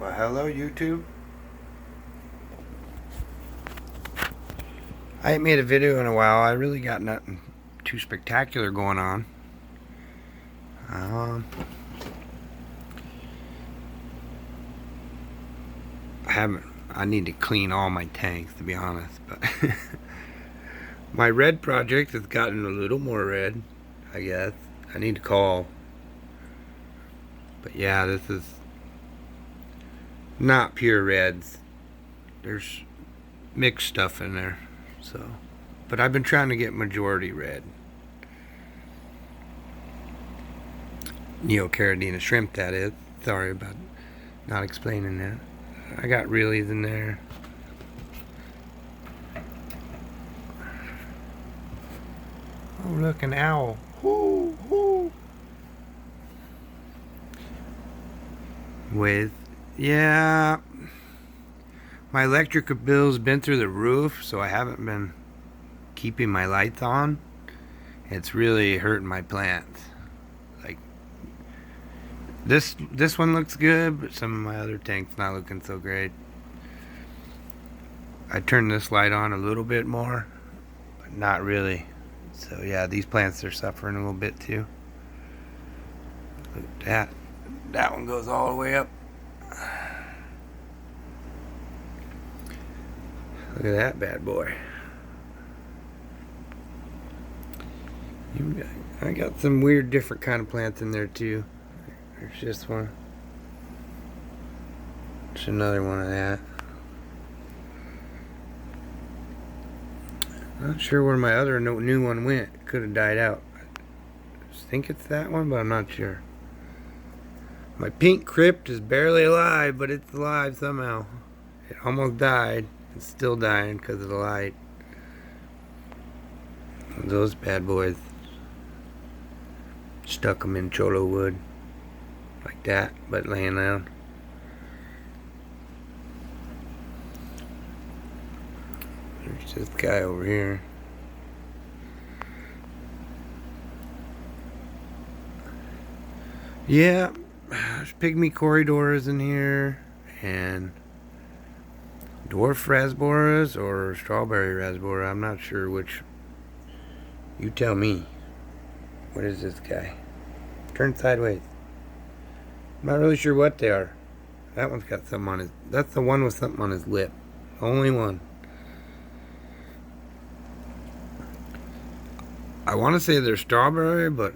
Well, hello YouTube. I ain't made a video in a while. I really got nothing too spectacular going on. I need to clean all my tanks, to be honest, but my red project has gotten a little more red, I guess. I need to call. But yeah, this is not pure reds. There's mixed stuff in there. So, but I've been trying to get majority red. Neocaridina shrimp, that is. Sorry about not explaining that. I got realies in there. Oh, look, an owl. Whoo, whoo. Yeah, my electric bill's been through the roof, so I haven't been keeping my lights on. It's really hurting my plants. Like, this one looks good, but some of my other tanks not looking so great. I turned this light on a little bit more, but not really. So yeah, these plants are suffering a little bit too. Look at that. That one goes all the way up. Look at that bad boy. I got some weird different kind of plants in there too. There's this one. There's another one of that. Not sure where my other new one went. It could have died out. I think it's that one, but I'm not sure. My pink crypt is barely alive, but it's alive somehow. It almost died. It's still dying because of the light. Those bad boys. Stuck them in cholo wood. Like that, but laying down. There's this guy over here. Yeah, there's pygmy corridors in here, and dwarf rasboras or strawberry rasbora. I'm not sure which. You tell me. What is this guy? Turn sideways. I'm not really sure what they are. That one's got something on his... That's the one with something on his lip. Only one. I want to say they're strawberry, but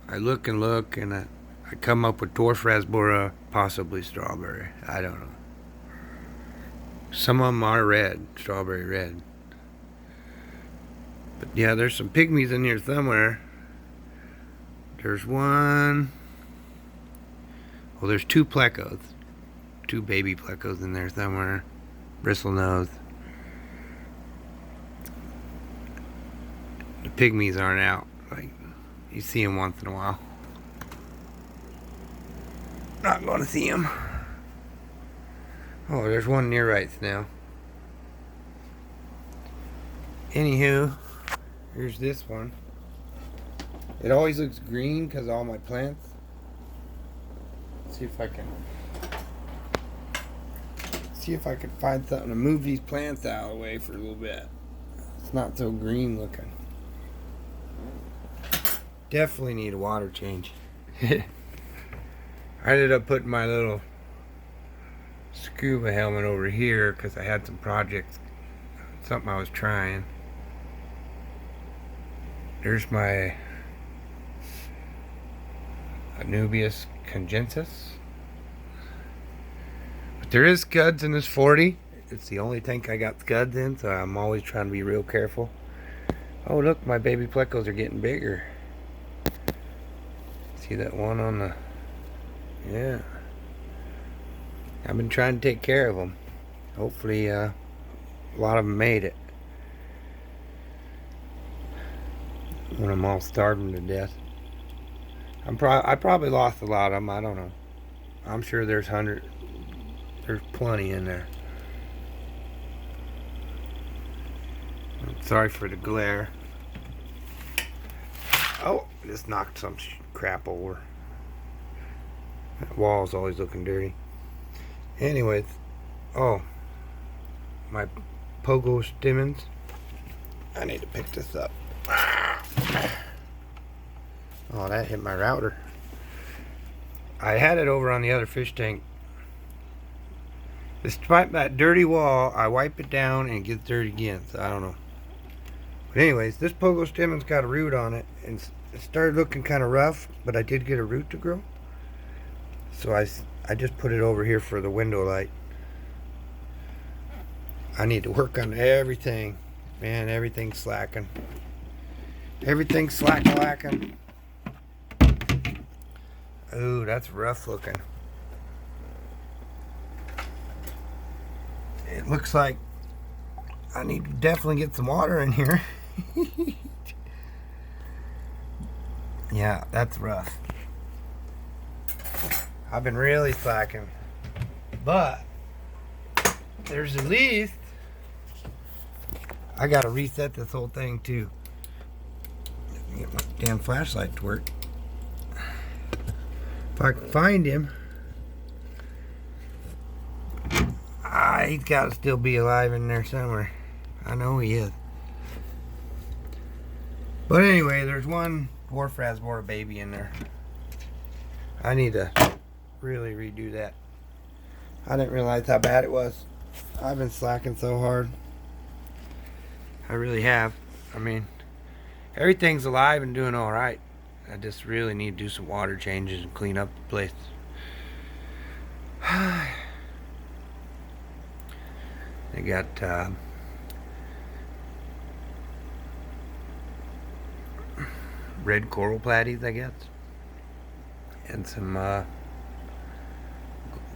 I look and look, and I come up with dwarf rasbora, possibly strawberry. I don't know. Some of them are red, strawberry red. But yeah, there's some pygmies in here somewhere. There's one. Well, there's two plecos. Two baby plecos in there somewhere. Bristle nose. The pygmies aren't out. Like, you see them once in a while. Not going to see them. Oh, there's one near right now. Anywho, here's this one. It always looks green because of all my plants. Let's see if I can find something to move these plants out of the way for a little bit. It's not so green looking. Definitely need a water change. I ended up putting my little scuba helmet over here because I had some projects, something I was trying. There's my Anubias congensis. But there is scuds in this 40. It's the only tank I got scuds in, so I'm always trying to be real careful. Oh, look, my baby plecos are getting bigger. See that one on the... Yeah. I've been trying to take care of them. Hopefully, a lot of them made it. When I'm all starving to death. I probably lost a lot of them. I don't know. I'm sure there's plenty in there. I'm sorry for the glare. Oh, just knocked some crap over. That wall's always looking dirty. Anyways, oh, my Pogo Stimmons. I need to pick this up. Oh, that hit my router. I had it over on the other fish tank. Despite that dirty wall, I wipe it down and it gets dirty again, so I don't know. But anyways, this Pogo Stimmons got a root on it, and it started looking kind of rough, but I did get a root to grow. So I just put it over here for the window light. I need to work on everything. Man, everything's slacking. Everything's slack-lacking. Ooh, that's rough looking. It looks like I need to definitely get some water in here. Yeah, that's rough. I've been really slacking. But there's at least, I gotta reset this whole thing too. Get my damn flashlight to work. If I can find him. He's got to still be alive in there somewhere. I know he is. But anyway, there's one dwarf rasbora baby in there. I need to really redo that. I didn't realize how bad it was. I've been slacking so hard. I really have. I mean, everything's alive and doing alright. I just really need to do some water changes and clean up the place. They got red coral platies, I guess, and some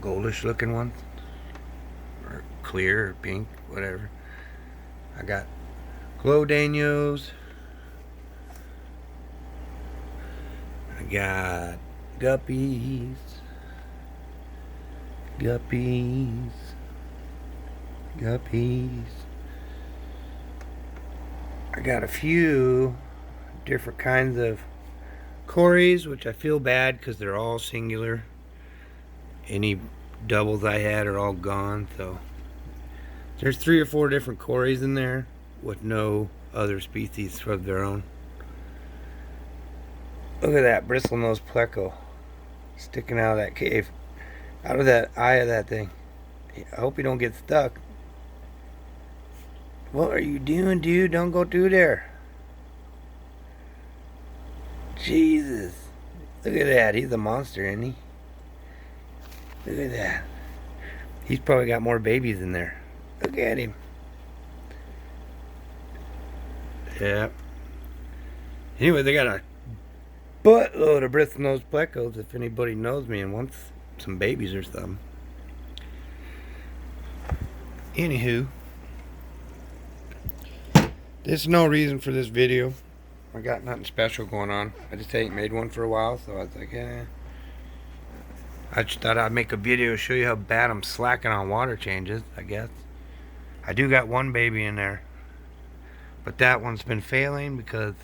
goldish looking ones, or clear or pink, whatever. I got Glowdanios. I got guppies. I got a few different kinds of cories, which I feel bad because they're all singular. Any doubles I had are all gone, so there's 3 or 4 different cories in there with no other species of their own. Look at that bristlenose pleco sticking out of that cave, out of that eye of that thing. I hope you don't get stuck. What are you doing, dude? Don't go through there. Jesus. Look at that. He's a monster, isn't he? Look at that. He's probably got more babies in there. Look at him. Yeah. Anyway, they got a buttload of bristlenose plecos if anybody knows me and wants some babies or something. Anywho, there's no reason for this video. I got nothing special going on. I just ain't made one for a while, so I was like, eh. I just thought I'd make a video to show you how bad I'm slacking on water changes, I guess. I do got one baby in there, but that one's been failing because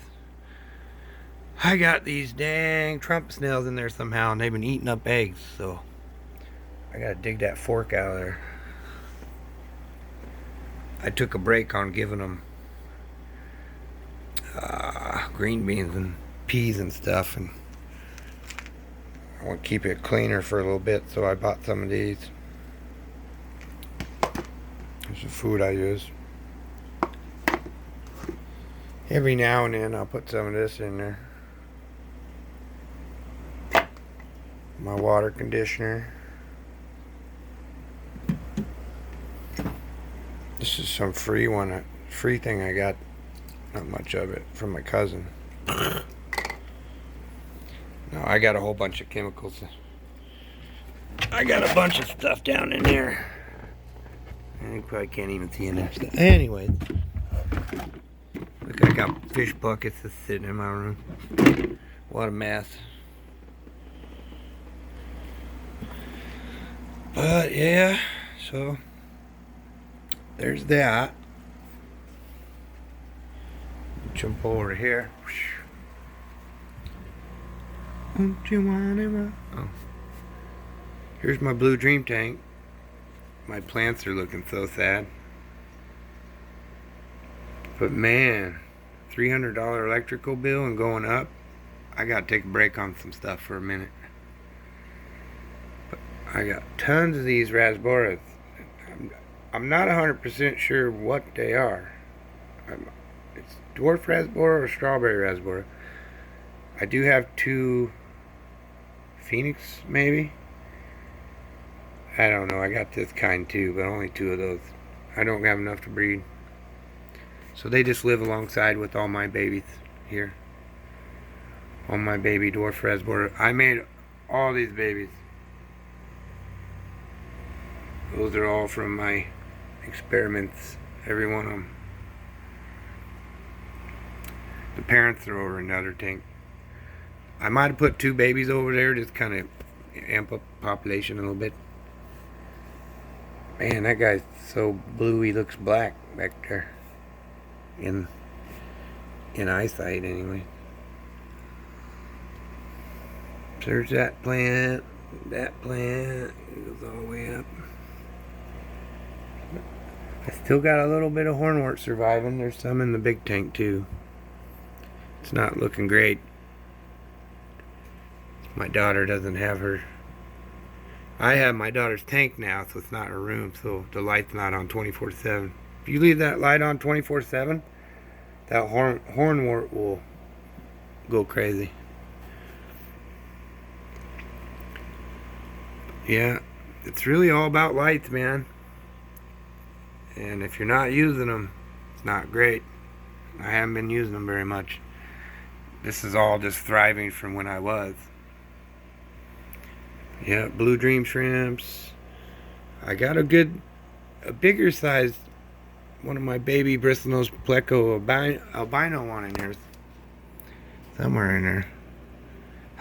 I got these dang trumpet snails in there somehow, and they've been eating up eggs, so I gotta dig that fork out of there. I took a break on giving them green beans and peas and stuff, and I want to keep it cleaner for a little bit, so I bought some of these. This is food I use. Every now and then I'll put some of this in there. My water conditioner. This is some free thing I got. Not much of it, from my cousin. No, I got a whole bunch of chemicals. I got a bunch of stuff down in there. You probably can't even see in there. Anyways, look, I got fish buckets just sitting in my room. What a mess. But yeah, so there's that. Jump over here. Don't you want it? Oh. Here's my blue dream tank. My plants are looking so sad. But man, $300 electrical bill and going up. I gotta take a break on some stuff for a minute. But I got tons of these rasboras. I'm not 100% sure what they are. It's dwarf rasbora or strawberry rasbora. I do have 2 Phoenix, maybe. I don't know. I got this kind too, but only 2 of those. I don't have enough to breed. So they just live alongside with all my babies here. All my baby dwarf rasbora. I made all these babies. Those are all from my experiments. Every one of them. The parents are over in the other tank. I might have put 2 babies over there, just kind of amp up population a little bit. Man, that guy's so blue he looks black back there. In eyesight, anyway. There's that plant. That plant goes all the way up. I still got a little bit of hornwort surviving. There's some in the big tank too. It's not looking great. My daughter doesn't have her. I have my daughter's tank now, so it's not her room, so the light's not on 24/7. If you leave that light on 24/7, that hornwort will go crazy. Yeah, it's really all about lights, man. And if you're not using them, it's not great. I haven't been using them very much. This is all just thriving from when I was. Yeah, Blue Dream shrimps. I got a bigger size, one of my baby bristlenose pleco albino one in there. Somewhere in there.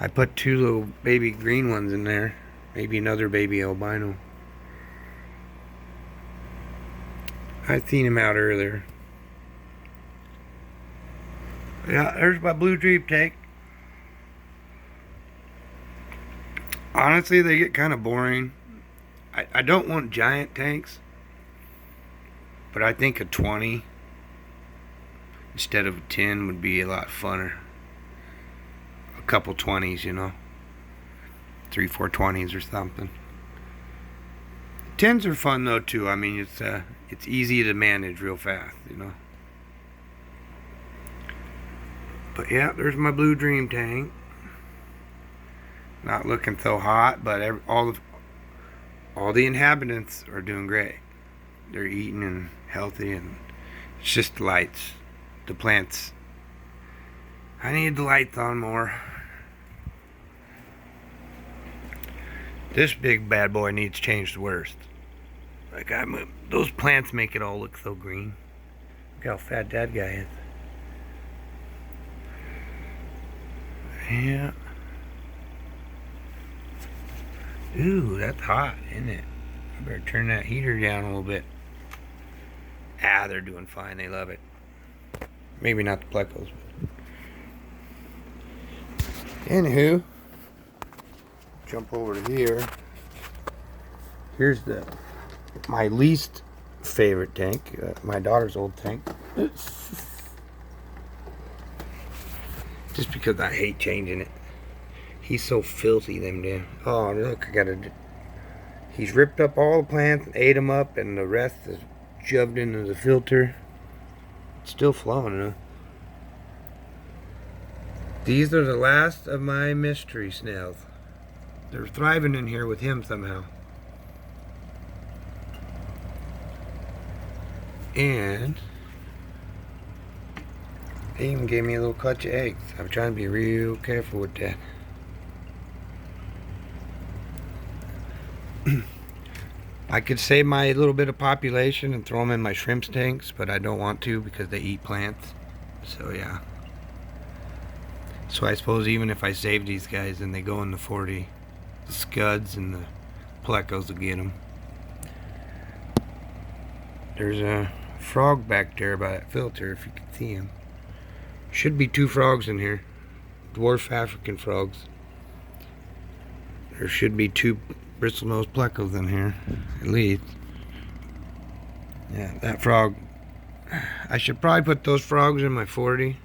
I put 2 little baby green ones in there. Maybe another baby albino. I seen him out earlier. Yeah, there's my Blue Dream tank. Honestly, they get kind of boring. I don't want giant tanks, but I think a 20 instead of a 10 would be a lot funner. A couple 20s, you know. 3-4 20s or something. 10s are fun though too. I mean, it's easy to manage real fast, you know. But yeah, there's my Blue Dream tank. Not looking so hot, but all the inhabitants are doing great. They're eating and healthy, and it's just the lights, the plants. I need the lights on more. This big bad boy needs changed the worst. Like those plants make it all look so green. Look how fat that guy is. Yeah. Ooh, that's hot, isn't it? I better turn that heater down a little bit. They're doing fine. They love it. Maybe not the plecos. Anywho, jump over to here. Here's my least favorite tank. My daughter's old tank. Just because I hate changing it. He's so filthy, them damn. Oh, look, he's ripped up all the plants and ate them up, and the rest is shoved into the filter. It's still flowing, huh? These are the last of my mystery snails. They're thriving in here with him somehow. And they even gave me a little clutch of eggs. I'm trying to be real careful with that. I could save my little bit of population and throw them in my shrimp tanks, but I don't want to because they eat plants. So yeah. So I suppose even if I save these guys and they go in the 40, the scuds and the plecos will get them. There's a frog back there by that filter, if you can see him. Should be 2 frogs in here. Dwarf African frogs. There should be 2 bristlenose plecos in here, at least. Yeah, that frog. I should probably put those frogs in my 40.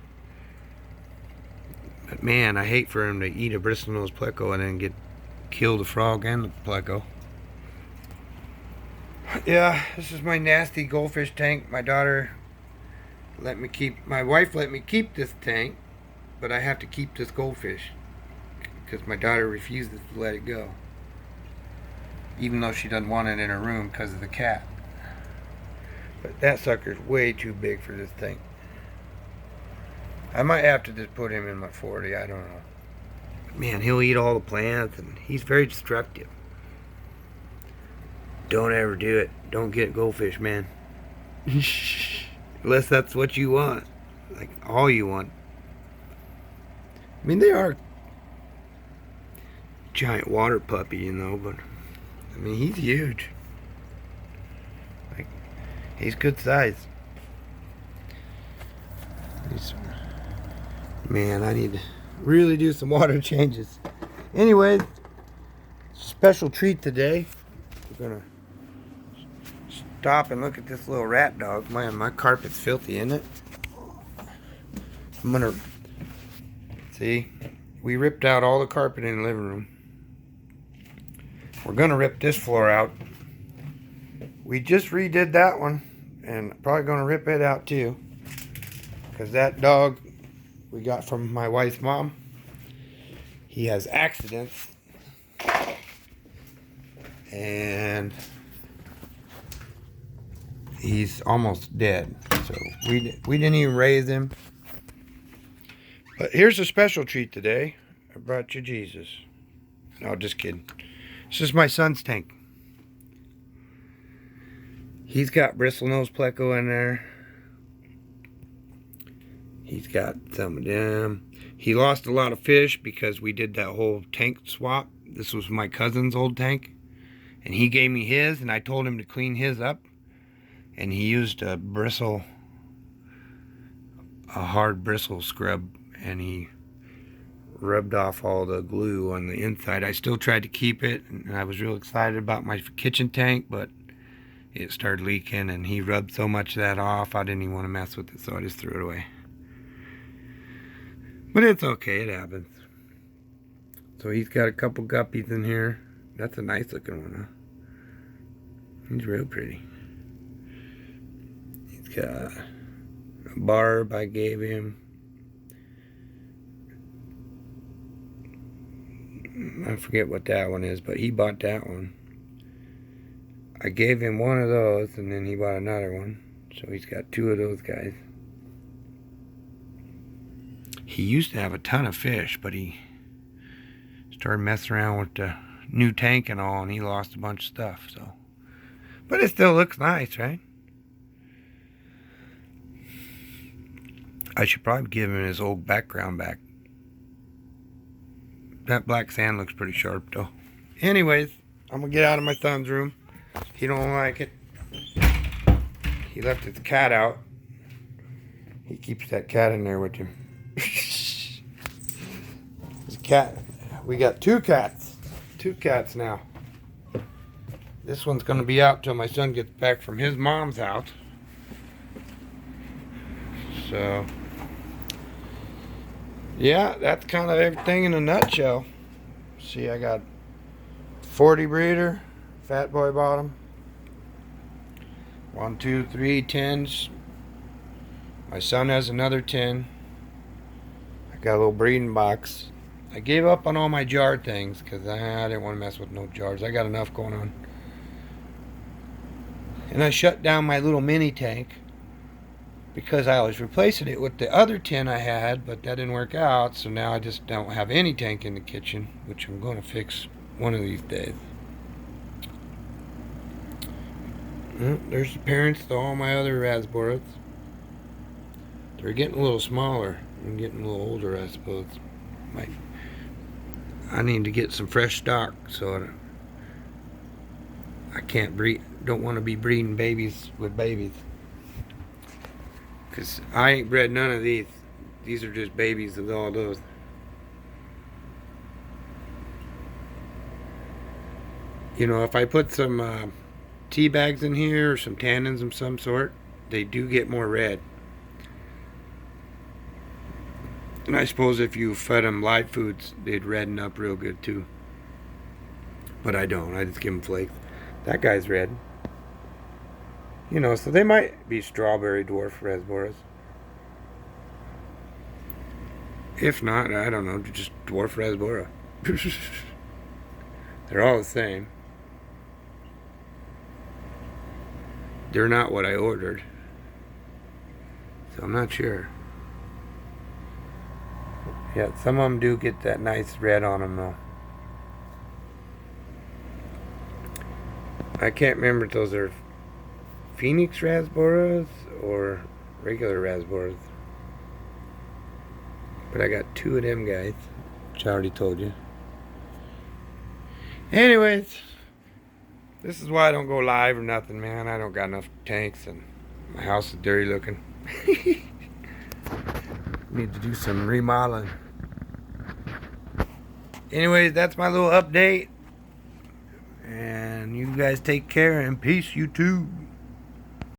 But man, I hate for him to eat a bristlenose pleco and then kill the frog and the pleco. Yeah, this is my nasty goldfish tank. My wife let me keep this tank, but I have to keep this goldfish because my daughter refuses to let it go. Even though she doesn't want it in her room because of the cat. But that sucker's way too big for this tank. I might have to just put him in my 40, I don't know. Man, he'll eat all the plants and he's very destructive. Don't ever do it. Don't get goldfish, man. Unless that's what you want. Like, all you want. I mean, they are giant water puppy, you know, but I mean, he's huge. Like, he's good size. Man, I need to really do some water changes. Anyway, special treat today. We're gonna stop and look at this little rat dog. Man, my carpet's filthy, isn't it? I'm gonna see. We ripped out all the carpet in the living room. We're gonna rip this floor out. We just redid that one, and probably gonna rip it out too, because that dog we got from my wife's mom, he has accidents, and he's almost dead. So we didn't even raise him. But here's a special treat today. I brought you Jesus. No, just kidding. This is my son's tank. He's got bristlenose pleco in there. He's got some of them. He lost a lot of fish because we did that whole tank swap. This was my cousin's old tank. And he gave me his, and I told him to clean his up. And he used a hard bristle scrub, and he rubbed off all the glue on the inside. I still tried to keep it, and I was real excited about my kitchen tank, but it started leaking, and he rubbed so much of that off, I didn't even want to mess with it, so I just threw it away. But it's okay, it happens. So he's got a couple guppies in here. That's a nice looking one, huh? He's real pretty. He's got a barb I gave him. I forget what that one is, but he bought that one. I gave him one of those, and then he bought another one. So he's got two of those guys. He used to have a ton of fish, but he started messing around with the new tank and all, and he lost a bunch of stuff. So, but it still looks nice, right? I should probably give him his old background back. That black sand looks pretty sharp, though. Anyways, I'm gonna get out of my son's room. He don't like it. He left his cat out. He keeps that cat in there with him. His cat. We got two cats. Two cats now. This one's gonna be out till my son gets back from his mom's house. So, yeah, that's kind of everything in a nutshell. See, I got 40 breeder, fat boy bottom. 1, 2, 3 10s. My son has another 10. I got a little breeding box. I gave up on all my jar things because I didn't want to mess with no jars. I got enough going on. And I shut down my little mini tank because I was replacing it with the other 10 I had, but that didn't work out. So now I just don't have any tank in the kitchen, which I'm going to fix one of these days. There's the parents to all my other Rasboras. They're getting a little smaller and getting a little older, I suppose. I need to get some fresh stock, so I can't breed. Don't want to be breeding babies with babies, because I ain't bred none of these. These are just babies of all those. You know, if I put some tea bags in here or some tannins of some sort, they do get more red. And I suppose if you fed them live foods, they'd redden up real good too. But I don't. I just give them flakes. That guy's red. You know, so they might be strawberry dwarf rasboras. If not, I don't know, just dwarf rasbora. They're all the same. They're not what I ordered. So I'm not sure. Yeah, some of them do get that nice red on them though. I can't remember if those are Phoenix rasboras or regular rasboras. But I got 2 of them guys, which I already told you. Anyways, this is why I don't go live or nothing, man. I don't got enough tanks and my house is dirty looking. Need to do some remodeling. Anyways, that's my little update. And you guys take care and peace, you too.